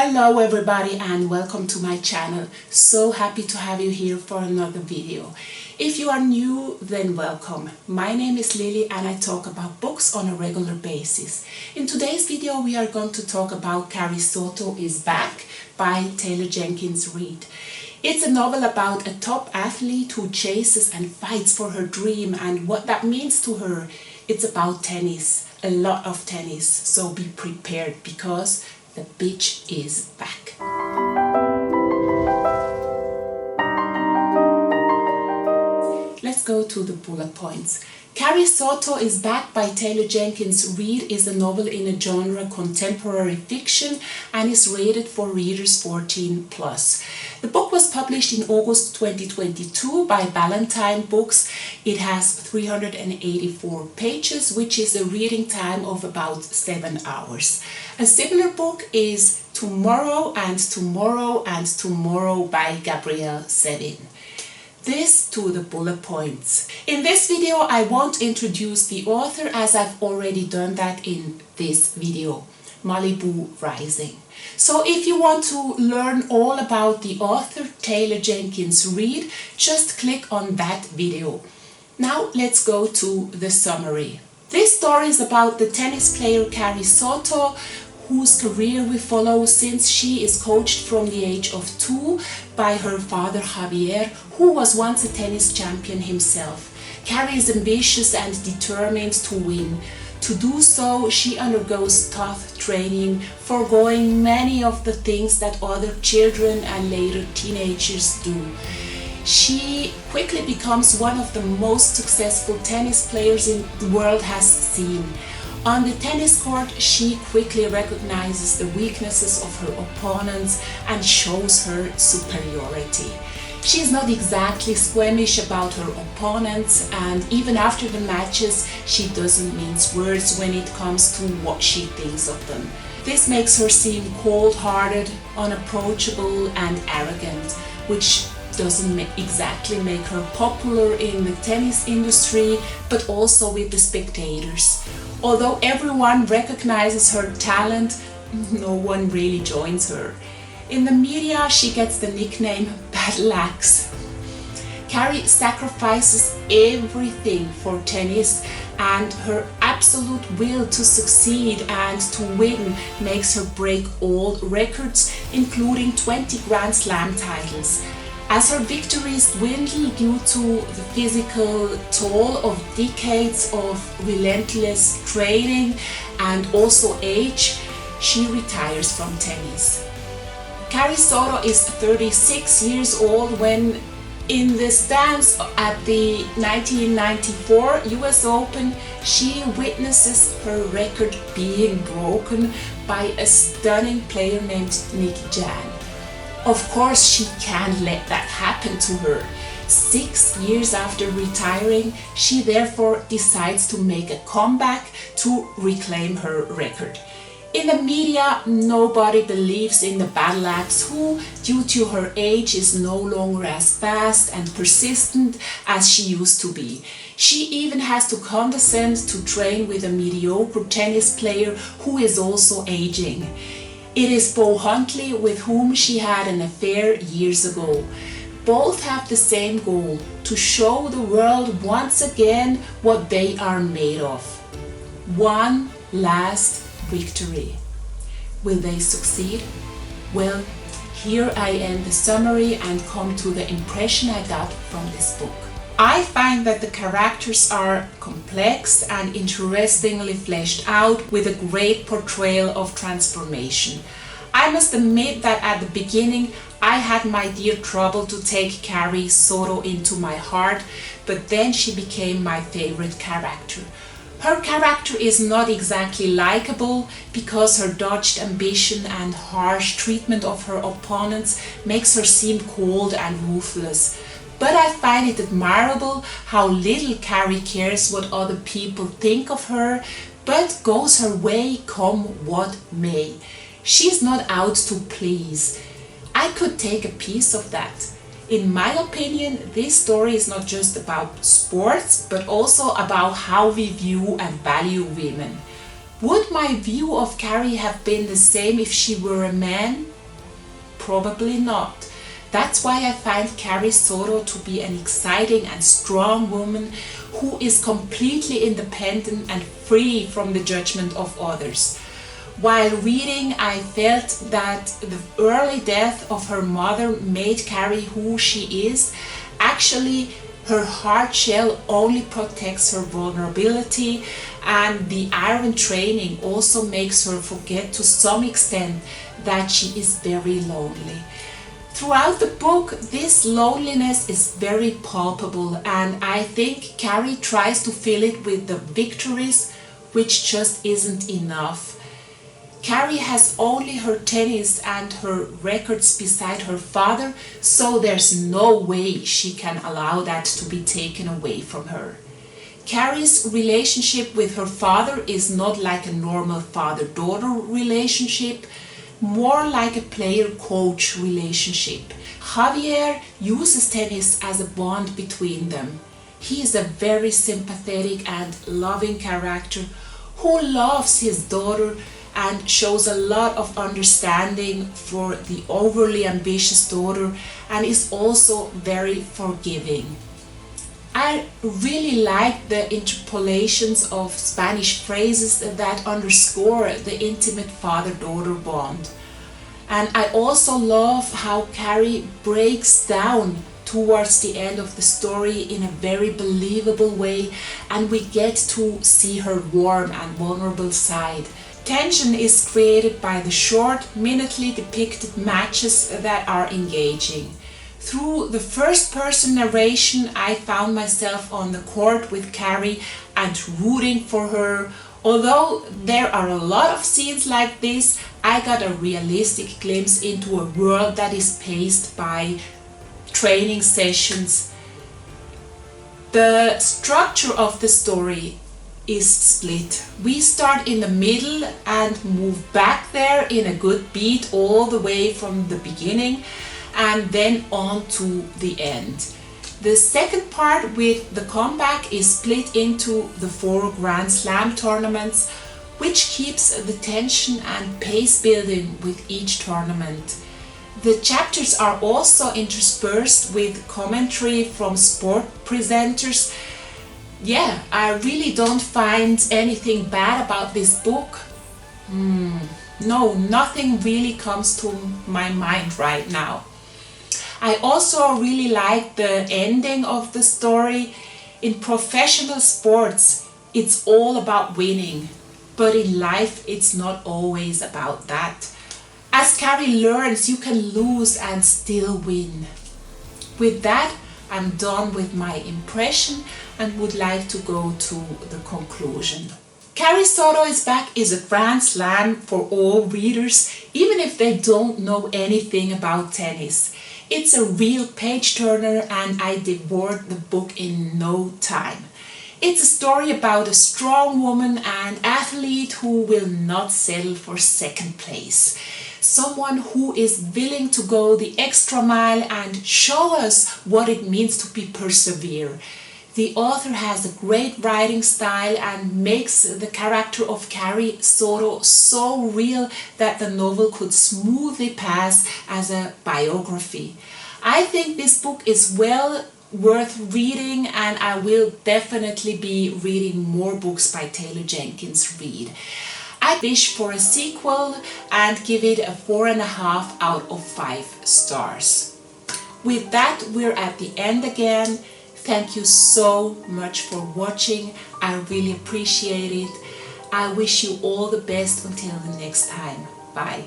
Hello everybody and welcome to my channel. So happy to have you here for another video. If you are new, then welcome. My name is Lily and I talk about books on a regular basis. In today's video we are going to talk about Carrie Soto is Back by Taylor Jenkins Reid. It's a novel about a top athlete who chases and fights for her dream and what that means to her. It's about tennis, a lot of tennis, so be prepared because the bitch is back. Let's go to the bullet points. Carrie Soto is Back by Taylor Jenkins Reid is a novel in a genre contemporary fiction and is rated for readers 14+. The book was published in August 2022 by Ballantine Books. It has 384 pages, which is a reading time of about 7 hours. A similar book is Tomorrow and Tomorrow and Tomorrow by Gabrielle Sevin. This to the bullet points. In this video I won't introduce the author as I've already done that in this video, Malibu Rising. So if you want to learn all about the author Taylor Jenkins Reid, just click on that video. Now let's go to the summary. This story is about the tennis player Carrie Soto, whose career we follow since she is coached from the age of 2 by her father Javier, who was once a tennis champion himself. Carrie is ambitious and determined to win. To do so, she undergoes tough training, foregoing many of the things that other children and later teenagers do. She quickly becomes one of the most successful tennis players the world has seen. On the tennis court, she quickly recognizes the weaknesses of her opponents and shows her superiority. She is not exactly squeamish about her opponents, and even after the matches, she doesn't mince words when it comes to what she thinks of them. This makes her seem cold-hearted, unapproachable, and arrogant, which doesn't exactly make her popular in the tennis industry, but also with the spectators. Although everyone recognizes her talent, no one really joins her. In the media, she gets the nickname Battle Axe. Carrie sacrifices everything for tennis, and her absolute will to succeed and to win makes her break all records, including 20 Grand Slam titles. As her victories dwindle due to the physical toll of decades of relentless training and also age, she retires from tennis. Carrie Soto is 36 years old when in the stands at the 1994 US Open, she witnesses her record being broken by a stunning player named Nicky Jan. Of course, she can't let that happen to her. 6 years after retiring, she therefore decides to make a comeback to reclaim her record. In the media, nobody believes in the Battle Axe, who, due to her age, is no longer as fast and persistent as she used to be. She even has to condescend to train with a mediocre tennis player who is also aging. It is Bo Huntley, with whom she had an affair years ago. Both have the same goal: to show the world once again what they are made of. One last victory. Will they succeed? Well, here I end the summary and come to the impression I got from this book. I find that the characters are complex and interestingly fleshed out with a great portrayal of transformation. I must admit that at the beginning I had my dear trouble to take Carrie Soto into my heart, but then she became my favorite character. Her character is not exactly likable because her dodged ambition and harsh treatment of her opponents makes her seem cold and ruthless. But I find it admirable how little Carrie cares what other people think of her, but goes her way come what may. She's not out to please. I could take a piece of that. In my opinion, this story is not just about sports, but also about how we view and value women. Would my view of Carrie have been the same if she were a man? Probably not. That's why I find Carrie Soto to be an exciting and strong woman who is completely independent and free from the judgment of others. While reading, I felt that the early death of her mother made Carrie who she is. Actually, her hard shell only protects her vulnerability, and the iron training also makes her forget to some extent that she is very lonely. Throughout the book, this loneliness is very palpable, and I think Carrie tries to fill it with the victories, which just isn't enough. Carrie has only her tennis and her records beside her father, so there's no way she can allow that to be taken away from her. Carrie's relationship with her father is not like a normal father-daughter relationship, more like a player-coach relationship. Javier uses tennis as a bond between them. He is a very sympathetic and loving character who loves his daughter and shows a lot of understanding for the overly ambitious daughter, and is also very forgiving. I really like the interpolations of Spanish phrases that underscore the intimate father-daughter bond. And I also love how Carrie breaks down towards the end of the story in a very believable way, and we get to see her warm and vulnerable side. Tension is created by the short, minutely depicted matches that are engaging. Through the first-person narration, I found myself on the court with Carrie and rooting for her. Although there are a lot of scenes like this, I got a realistic glimpse into a world that is paced by training sessions. The structure of the story is split. We start in the middle and move back there in a good beat all the way from the beginning and then on to the end. The second part with the comeback is split into the 4 Grand Slam tournaments, which keeps the tension and pace building with each tournament. The chapters are also interspersed with commentary from sport presenters. Yeah, I really don't find anything bad about this book. No, nothing really comes to my mind right now. I also really like the ending of the story. In professional sports, it's all about winning, but in life, it's not always about that. As Carrie learns, you can lose and still win. With that, I'm done with my impression and would like to go to the conclusion. Carrie Soto is Back is a grand slam for all readers, even if they don't know anything about tennis. It's a real page-turner and I devoured the book in no time. It's a story about a strong woman and athlete who will not settle for second place. Someone who is willing to go the extra mile and show us what it means to be persevere. The author has a great writing style and makes the character of Carrie Soto so real that the novel could smoothly pass as a biography. I think this book is well worth reading, and I will definitely be reading more books by Taylor Jenkins Reid. I wish for a sequel and give it a 4.5 out of 5 stars. With that, we're at the end again. Thank you so much for watching. I really appreciate it. I wish you all the best until the next time. Bye.